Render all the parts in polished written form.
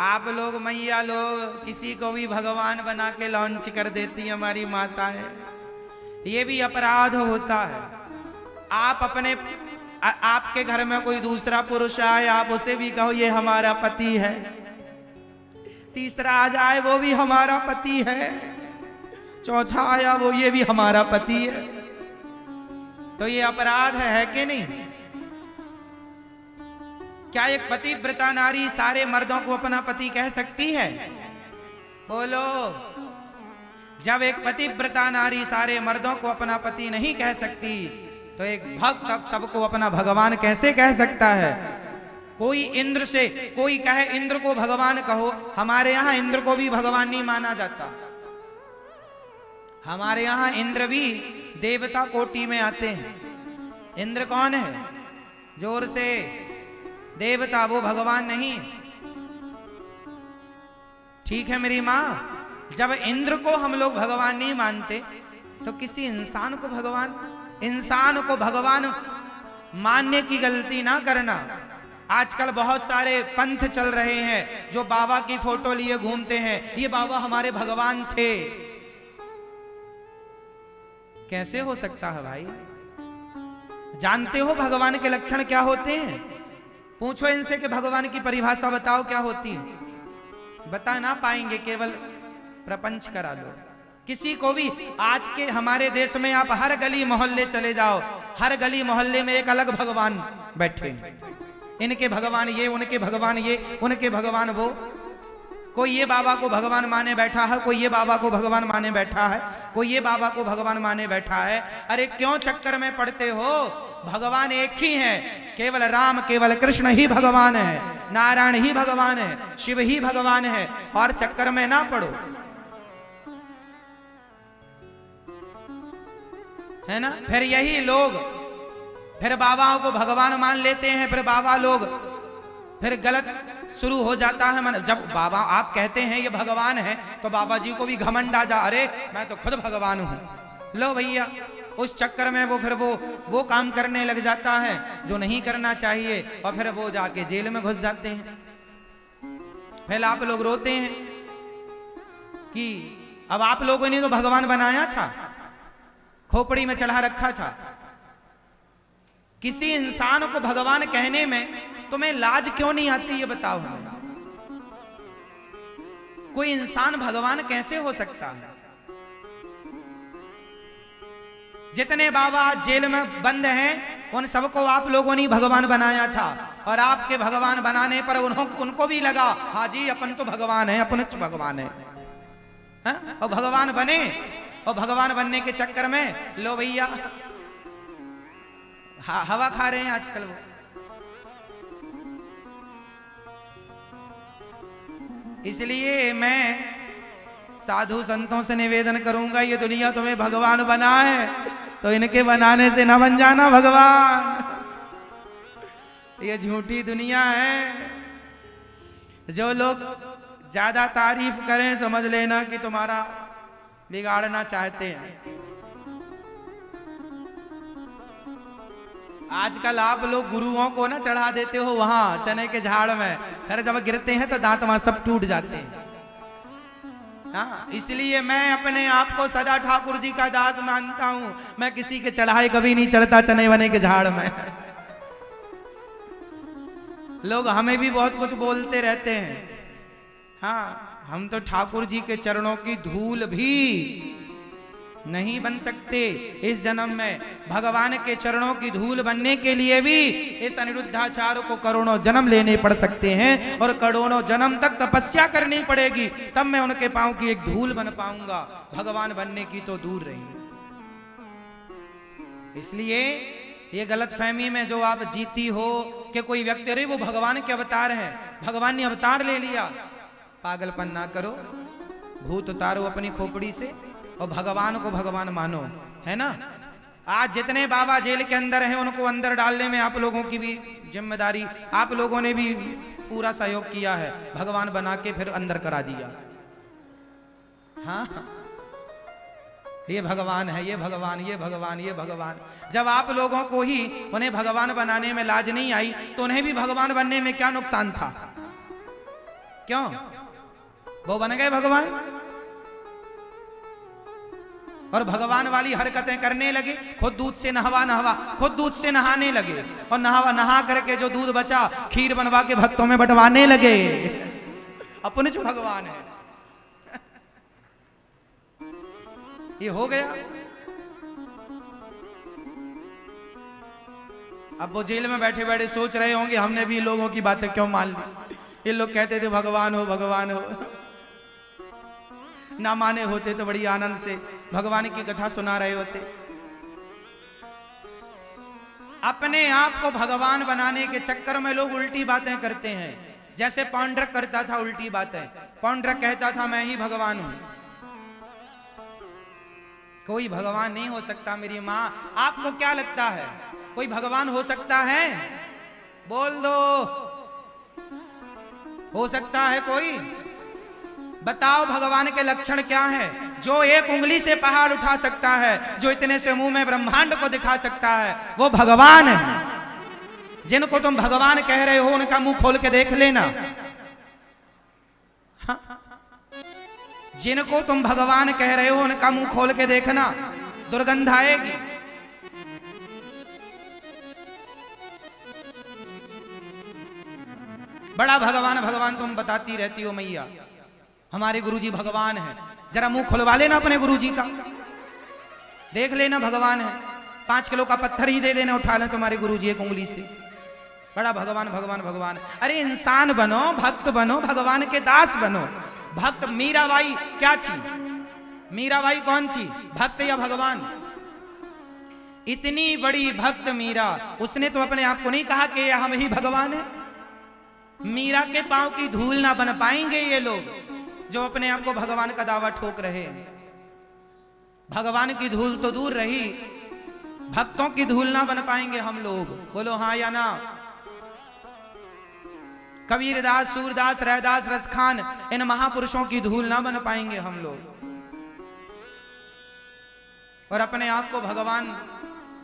आप लोग मैया लोग किसी को भी भगवान बना के लॉन्च कर देती हमारी माता है, ये भी अपराध होता है। आप अपने आपके घर में कोई दूसरा पुरुष आए, आप उसे भी कहो ये हमारा पति है, तीसरा आ जाए वो भी हमारा पति है, चौथा आया वो ये भी हमारा पति है, तो ये अपराध है कि नहीं? क्या एक पतिव्रता नारी सारे मर्दों को अपना पति कह सकती है? बोलो। जब एक पतिव्रता नारी सारे मर्दों को अपना पति नहीं कह सकती, तो एक भक्त अब सबको अपना भगवान कैसे कह सकता है? कोई इंद्र से कोई कहे इंद्र को भगवान कहो, हमारे यहां इंद्र को भी भगवान नहीं माना जाता। हमारे यहां इंद्र भी देवता कोटि में आते हैं। इंद्र कौन है? जोर से। देवता, वो भगवान नहीं। ठीक है मेरी मां, जब इंद्र को हम लोग भगवान नहीं मानते, तो किसी इंसान को भगवान मानने की गलती ना करना। आजकल बहुत सारे पंथ चल रहे हैं जो बाबा की फोटो लिए घूमते हैं, ये बाबा हमारे भगवान थे। कैसे हो सकता है भाई? जानते हो भगवान के लक्षण क्या होते हैं? पूछो इनसे कि भगवान की परिभाषा बताओ क्या होती है। बता ना पाएंगे, केवल प्रपंच करा लो। किसी को भी आज के हमारे देश में आप हर गली मोहल्ले चले जाओ, हर गली मोहल्ले में एक अलग भगवान बैठे। इनके भगवान ये, उनके भगवान ये, उनके भगवान वो। कोई ये बाबा को भगवान माने बैठा है, कोई ये बाबा को भगवान माने बैठा है, कोई ये बाबा को भगवान माने बैठा है। अरे क्यों चक्कर में पड़ते हो? भगवान एक ही है, केवल राम, केवल कृष्ण ही भगवान है, नारायण ही भगवान है, शिव ही भगवान है, और चक्कर में ना पड़ो, है ना। फिर यही लोग फिर बाबाओं को भगवान मान लेते हैं, फिर बाबा लोग फिर गलत शुरू हो जाता है मन। जब बाबा आप कहते हैं ये भगवान है, तो बाबा जी को भी घमंड आ जा, अरे मैं तो खुद भगवान हूं। लो भैया, उस चक्कर में वो फिर वो काम करने लग जाता है जो नहीं करना चाहिए, और फिर वो जाके जेल में घुस जाते हैं। फिर आप लोग रोते हैं कि अब आप लोगों ने तो भगवान बनाया था, खोपड़ी में चढ़ा रखा था। किसी इंसान को भगवान कहने में तुम्हें लाज क्यों नहीं आती, ये बताओ हमें। कोई इंसान भगवान कैसे हो सकता है? जितने बाबा जेल में बंद हैं, उन सबको आप लोगों ने भगवान बनाया था, और आपके भगवान बनाने पर उनको भी लगा हाँ जी अपन तो भगवान है, अपन भगवान है, और भगवान बने। और भगवान बनने के चक्कर में लो भैया हवा खा रहे हैं आजकल वो। इसलिए मैं साधु संतों से निवेदन करूंगा, ये दुनिया तुम्हें भगवान बना है, तो इनके बनाने से ना बन जाना भगवान। ये झूठी दुनिया है। जो लोग ज्यादा तारीफ करें, समझ लेना कि तुम्हारा बिगाड़ना चाहते हैं। आजकल आप लोग गुरुओं को ना चढ़ा देते हो वहां चने के झाड़ में, फिर जब गिरते हैं तो दांत वहां सब टूट जाते हैं। हाँ, इसलिए मैं अपने आप को सदा ठाकुर जी का दास मानता हूं। मैं किसी के चढ़ाए कभी नहीं चढ़ता चने वने के झाड़ में। लोग हमें भी बहुत कुछ बोलते रहते हैं। हाँ, हम तो ठाकुर जी के चरणों की धूल भी नहीं बन सकते इस जन्म में। भगवान के चरणों की धूल बनने के लिए भी इस अनिरुद्धाचार्य को करोड़ों जन्म लेने पड़ सकते हैं, और करोड़ों जन्म तक तपस्या करनी पड़ेगी, तब मैं उनके पांव की एक धूल बन पाऊंगा। भगवान बनने की तो दूर रही। इसलिए ये गलतफहमी में जो आप जीती हो कि कोई व्यक्ति, अरे वो भगवान के अवतार हैं, भगवान ने अवतार ले लिया, पागलपन ना करो। भूत उतारो अपनी खोपड़ी से और भगवान को भगवान मानो, है ना। आज जितने बाबा जेल के अंदर हैं, उनको अंदर डालने में आप लोगों की भी जिम्मेदारी, आप लोगों ने भी पूरा सहयोग किया है। भगवान बना के फिर अंदर करा दिया। हाँ, ये भगवान है, ये भगवान, ये भगवान, ये भगवान। जब आप लोगों को ही उन्हें भगवान बनाने में लाज नहीं आई, तो उन्हें भी भगवान बनने में क्या नुकसान था? क्यों? वो बन गए भगवान और भगवान वाली हरकतें करने लगे। खुद दूध से खुद दूध से नहाने लगे और नहा करके जो दूध बचा खीर बनवा के भक्तों में बंटवाने लगे। अपने जो भगवान है ये हो गया। अब वो जेल में बैठे बैठे सोच रहे होंगे हमने भी लोगों की बातें क्यों मान ली। ये लोग कहते थे भगवान हो भगवान हो, ना माने होते तो बड़ी आनंद से भगवान की कथा सुना रहे होते। अपने आप को भगवान बनाने के चक्कर में लोग उल्टी बातें करते हैं। जैसे पौंड्रक करता था उल्टी बातें। पौंड्रक कहता था मैं ही भगवान हूं। कोई भगवान नहीं हो सकता मेरी मां। आपको क्या लगता है कोई भगवान हो सकता है? बोल दो, हो सकता है कोई? बताओ भगवान के लक्षण क्या है? जो एक उंगली से पहाड़ उठा सकता है, जो इतने से मुंह में ब्रह्मांड को दिखा सकता है, वो भगवान है। जिनको तुम भगवान कह रहे हो उनका मुंह खोल के देख लेना। हाँ? जिनको तुम भगवान कह रहे हो उनका मुंह खोल के देखना, दुर्गंध आएगी। बड़ा भगवान भगवान तुम बताती रहती हो मैया, हमारे गुरुजी भगवान है। जरा मुंह खुलवा लेना अपने गुरुजी का, देख लेना भगवान है। 5 किलो का पत्थर ही दे देना उठा लें तुम्हारे गुरुजी एक उंगली से। बड़ा भगवान भगवान भगवान। अरे इंसान बनो, भक्त बनो, भगवान के दास बनो। भक्त मीराबाई क्या चीज? मीराबाई कौन चीज? भक्त या भगवान? इतनी बड़ी भक्त मीरा, उसने तो अपने आप को नहीं कहा कि हम ही भगवान है। मीरा के पांव की धूल ना बन पाएंगे ये लोग जो अपने आप को भगवान का दावा ठोक रहे हैं। भगवान की धूल तो दूर रही, भक्तों की धूल ना बन पाएंगे हम लोग। बोलो हाँ या ना? कबीरदास, सूरदास, रैदास, रसखान, इन महापुरुषों की धूल ना बन पाएंगे हम लोग। और अपने आप को भगवान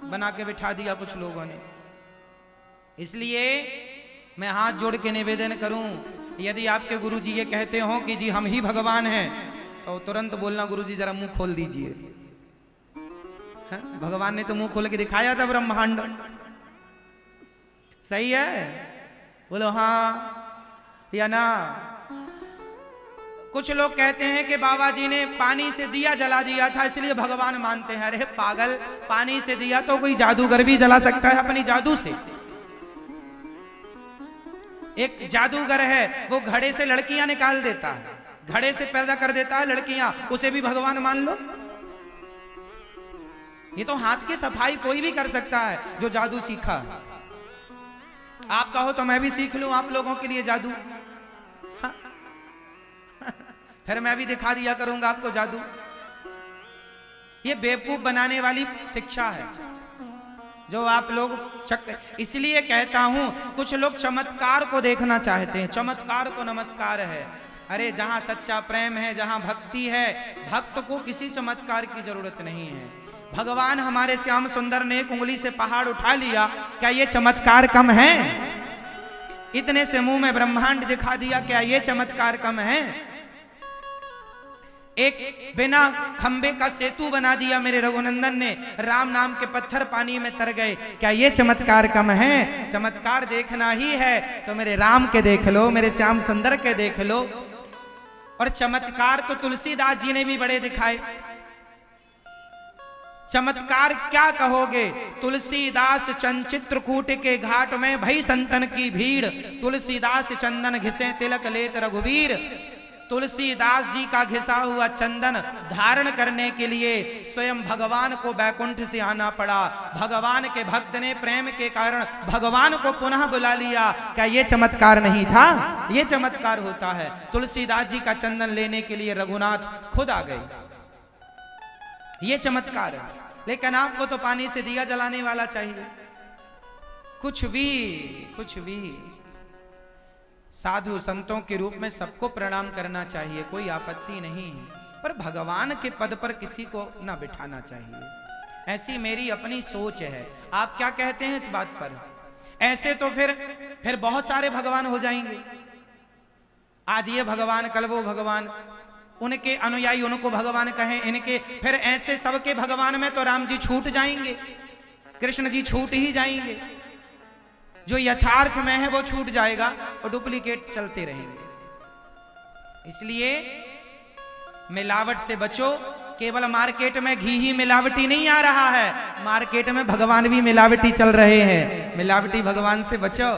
बना के बिठा दिया कुछ लोगों ने। इसलिए मैं हाथ जोड़ के निवेदन करूं, यदि आपके गुरुजी ये कहते हो कि जी हम ही भगवान हैं, तो तुरंत बोलना गुरुजी जरा मुंह खोल दीजिए। भगवान ने तो मुंह खोल के दिखाया था ब्रह्मांड। सही है? बोलो हाँ या ना? कुछ लोग कहते हैं कि बाबा जी ने पानी से दिया जला दिया था इसलिए भगवान मानते हैं। अरे पागल, पानी से दिया तो कोई जादूगर भी जला सकता है अपनी जादू से। एक जादूगर है, वो घड़े से लड़कियां निकाल देता है, घड़े से पैदा कर देता है लड़कियां, उसे भी भगवान मान लो। ये तो हाथ की सफाई कोई भी कर सकता है जो जादू सीखा। आप कहो तो मैं भी सीख लूं आप लोगों के लिए जादू। हाँ? फिर मैं भी दिखा दिया करूंगा आपको जादू। ये बेवकूफ बनाने वाली शिक्षा है जो आप लोग इसलिए कहता हूं, कुछ लोग चमत्कार को देखना चाहते हैं। चमत्कार को नमस्कार है। अरे जहां सच्चा प्रेम है, जहां भक्ति है, भक्त को किसी चमत्कार की जरूरत नहीं है। भगवान हमारे श्याम सुंदर ने एक उंगली से पहाड़ उठा लिया, क्या ये चमत्कार कम है? इतने से मुंह में ब्रह्मांड दिखा दिया, क्या ये चमत्कार कम है? एक बिना खंबे का सेतु बना दिया मेरे रघुनंदन ने, राम नाम के पत्थर पानी में तर गए, क्या ये चमत्कार कम है? चमत्कार देखना ही है तो मेरे राम के देख लो, मेरे श्याम सुंदर के देख लो। और चमत्कार तो तुलसीदास जी ने भी बड़े दिखाए। चमत्कार क्या कहोगे? तुलसीदास चित्रकूट के घाट में भई संतन की भीड़, तुलसीदास चंदन घिसे तिलक लेत रघुवीर। तुलसीदास जी का घिसा हुआ चंदन धारण करने के लिए स्वयं भगवान को बैकुंठ से आना पड़ा। भगवान के भक्त ने प्रेम के कारण भगवान को पुनः बुला लिया। क्या ये चमत्कार नहीं था? ये चमत्कार होता है। तुलसीदास जी का चंदन लेने के लिए रघुनाथ खुद आ गए, ये चमत्कार है। लेकिन आपको तो पानी से दिया जलाने वाला चाहिए। कुछ भी साधु संतों के रूप में सबको प्रणाम करना चाहिए, कोई आपत्ति नहीं, पर भगवान के पद पर किसी को ना बिठाना चाहिए। ऐसी मेरी अपनी सोच है। आप क्या कहते हैं इस बात पर? ऐसे तो फिर बहुत सारे भगवान हो जाएंगे। आज ये भगवान, कल वो भगवान, उनके अनुयायी उनको भगवान कहें, इनके फिर ऐसे सबके भगवान में तो राम जी छूट जाएंगे, कृष्ण जी छूट ही जाएंगे। जो यथार्थ में है वो छूट जाएगा और डुप्लीकेट चलते रहेंगे। इसलिए मिलावट से बचो। केवल मार्केट में घी ही मिलावटी नहीं आ रहा है, मार्केट में भगवान भी मिलावटी चल रहे हैं। मिलावटी भगवान से बचो।